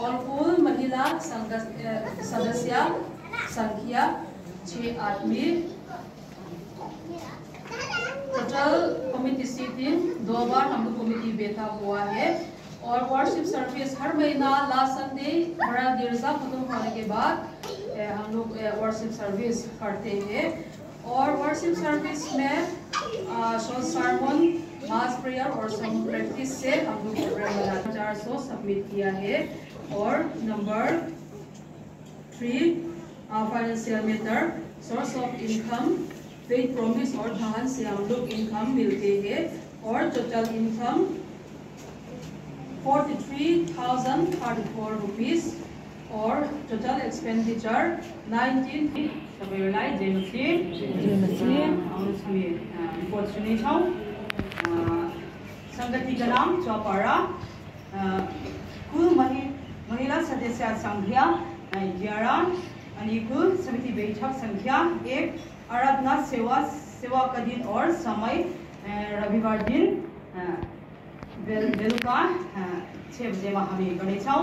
और कुल महिला सदस्य संख्या 6 आदमी। टोटल कमिटी सीटिंग 2 बार हम लोग कमिटी बैठा हुआ है और वर्शिप सर्विस हर महीना लास्ट संडे बड़ा गिरजा खत्म होने के बाद हम लोग वर्शिप सर्विस करते हैं और वर्शिप सर्विस में सर्मन मास प्रेयर और सम प्रैक्टिस से हम लोग प्रोग्राम 400 सबमिट किया है। और number 3 financial matter source of income faith promise और धान से हम लोग इनकम मिलते हैं और टोटल इनकम 43,034 रुपीस और टोटल एक्सपेंडिचर 19। सबैलाई जय मसीह रिपोर्ट सुनेछौँ। संगठनका नाम चौपारा कुल महिला सदस्य संख्या 11 अनि कुल समिति बैठक संख्या 1। आराधना सेवा का दिन और समय रविवार दिन बेलुका 6 बजे में हामी गर्नेछौँ।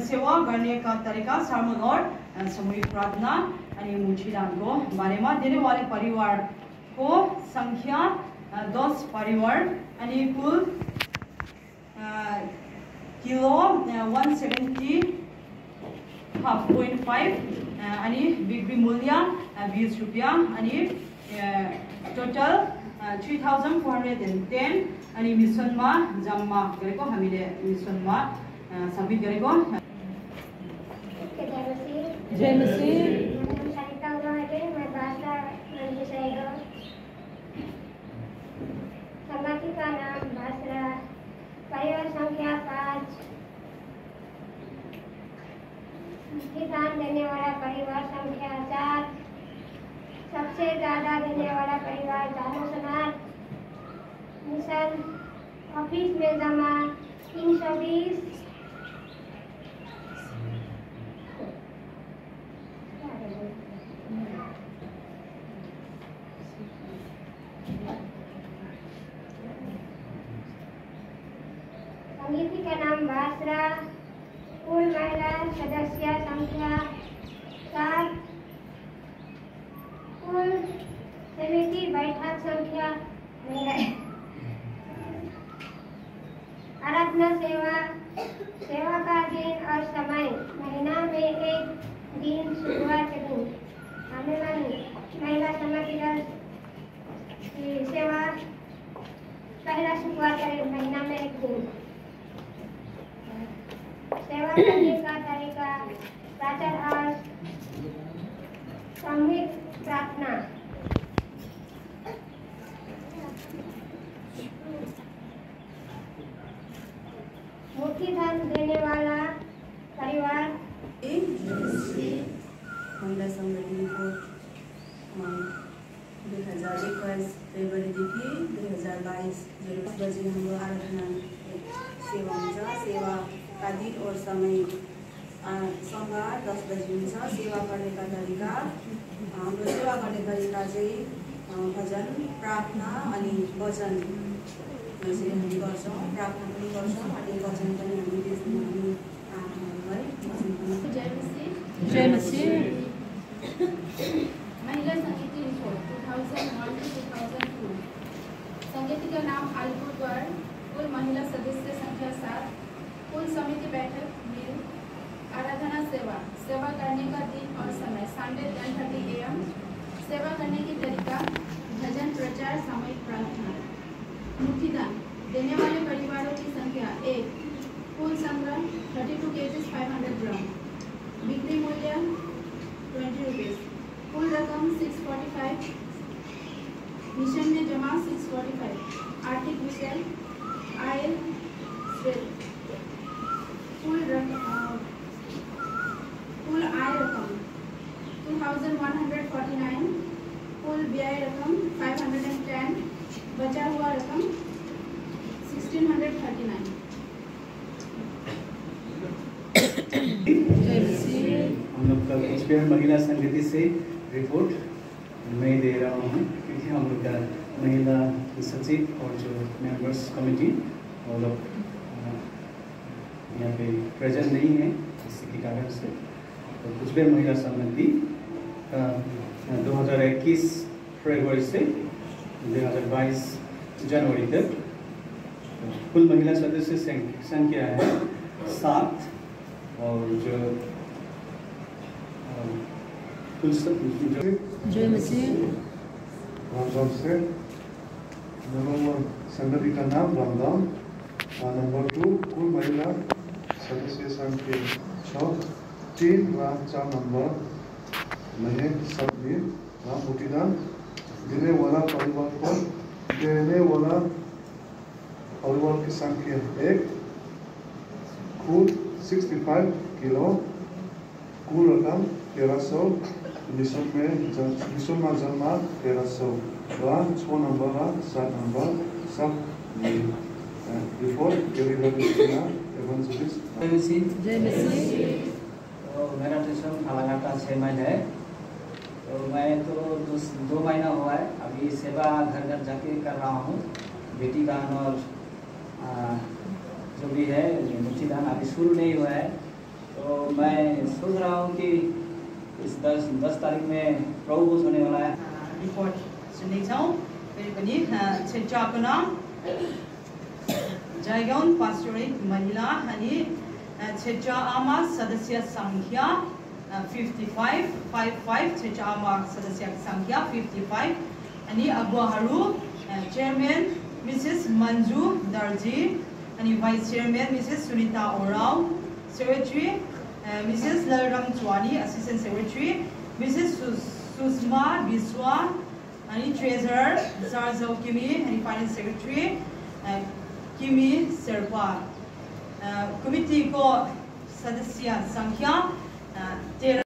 सेवा करने का तरीका सर्मन और सामूहिक प्रार्थना अनि मुठीदान को बारे में देने वाले परिवार को संख्या 10 परिवार अनि कुल किलो 170.5 अनि बिक्री मूल्य 20 रुपया अनि टोटल 3,410 अनि मिशन में जम्मा गरेको हामीले मिशन में सबमिट गरेको। जय मसीह। समाधि का नाम भास्रा, परिवार संख्या 5, दान देने वाला परिवार संख्या 4, सबसे ज्यादा देने वाला परिवार दानो समाज। मिशन ऑफिस में जमा 320। समिति का नाम भास्रा, कुल महिला सदस्य संख्या 7, कुल समिति बैठक संख्या आराधना सेवा का दिन और समय महीना में एक दिन शुक्रवार के दिन आने वाली महिला समिति की सेवा पहला शुक्रवार के महीना में एक दिन। सेवा करने का तरीका प्रातः और सामूहिक प्रार्थना। मुख्य धन देने वाला परिवार महिला संगठनको 2021 फेब्रुअरीदेखि 2022 10 बजे हाम्रो आराधना सेवा हुन्छ। सेवा का दिन और समय सोमवार 10 बजे हुन्छ। सेवा करने का तरीका हाम्रो सेवा गर्ने तरीका चाहिँ भजन प्रार्थना अनि वचन यसरी हामी गर्छौँ। प्रार्थना पनि गर्छौँ अनि वचन पनि हामी त्यसमा हामी जय मसीह। जय मसीह। महिला समिति रिपोर्ट 2001 to 2002। समिति का नाम अलीपुरद्वार, कुल महिला सदस्य संख्या 7, कुल समिति बैठक मिल, आराधना सेवा करने का दिन और समय संडे 10:30 AM। सेवा करने की तरीका भजन प्रचार सामूहिक प्रार्थना। मुठीदान देने वाले परिवारों की संख्या 1, कुल संग्रह 32 kg 500 ग्राम, बिक्री मूल्य 20 रुपीस, कुल रकम 645, मिशन में जमा 645, आर्थिक विषय आय कुल आय रकम 2149, कुल व्यय रकम 510, बचा हुआ रकम 1639। हम लोग कल एसपीआर महिला संगति से रिपोर्ट मैं दे रहा हूँ क्योंकि हम लोग का महिला सचिव और जो मेंबर्स कमेटी वो लोग यहाँ पे प्रेजेंट नहीं है, इसी के कारण से तो कुचबिहार महिला समिति 2021 फरवरी से 2022 जनवरी तक कुल महिला सदस्य संख्या है 7 और जो कुल जय मसीह। से नंबर 1 संगति का नाम रामदाम, नंबर 2 कुल महिला सदस्य संख्या 6, 3 व 4 नंबर महे सबनीर राम मुटीदान, देने वाला परिवार की संख्या 1, कुल 65 किलो, कुल रकम 1300, निशुल्क जन्म 1300 व 6 नंबर व 7 नंबर सब रिपोर्ट एवंजलिस्ट। जय मसीह। तो मेरा ट्यूशन फालाघाटा 6 माइल है। तो मैं तो 2 महीना हुआ है अभी सेवा घर घर जाके कर रहा हूँ। बेटी दान और जो भी है मुट्ठी दान अभी शुरू नहीं हुआ है। तो मैं सोच रहा हूँ कि इस 10 तारीख में प्रभु होने वाला है। रिपोर्ट सुनने जाऊँ मेरे बनी छेचा को नाम जायगाउन पास्टोरेट महिला हनी छेचा आमा सदस्य संख्या 55 छेचा आमा सदस्य संख्या 55 हनी अगुहारू चेयरमैन मिसेस मंजू दर्जी हनी vice chairman Mrs Sunita Oraon, secretary Mrs Lalram Chuani, assistant secretary Mrs Sushma Biswa, हनी ट्रेजरर जारजो किमी, हनी फाइनेंस सेक्रेटरी किमी शेरपा। कमिटी को सदस्य संख्या 13।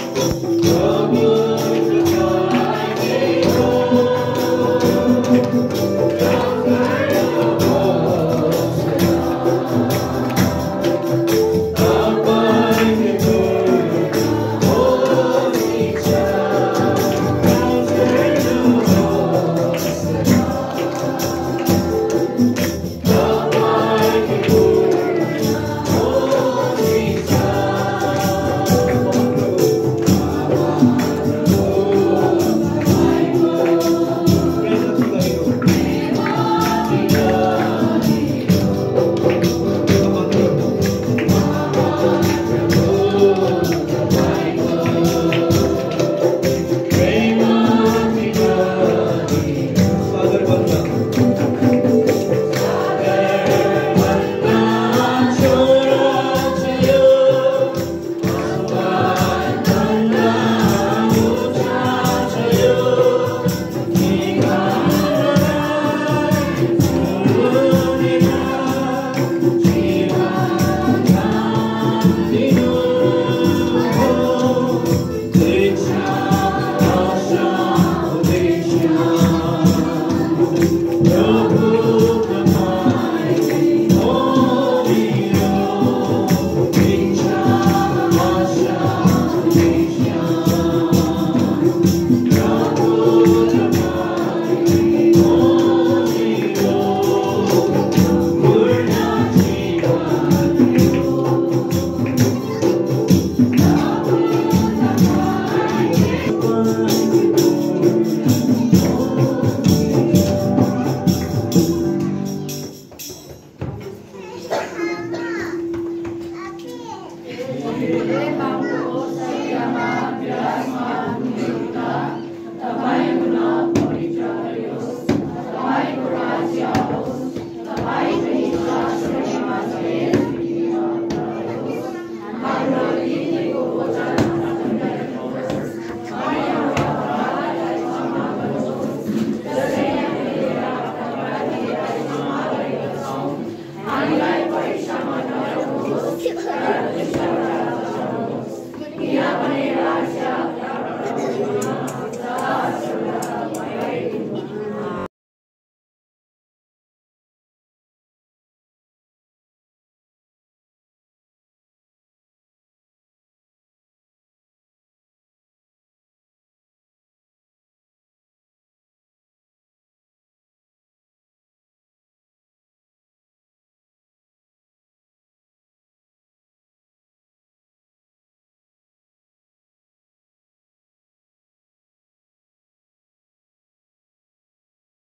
मेरे बाप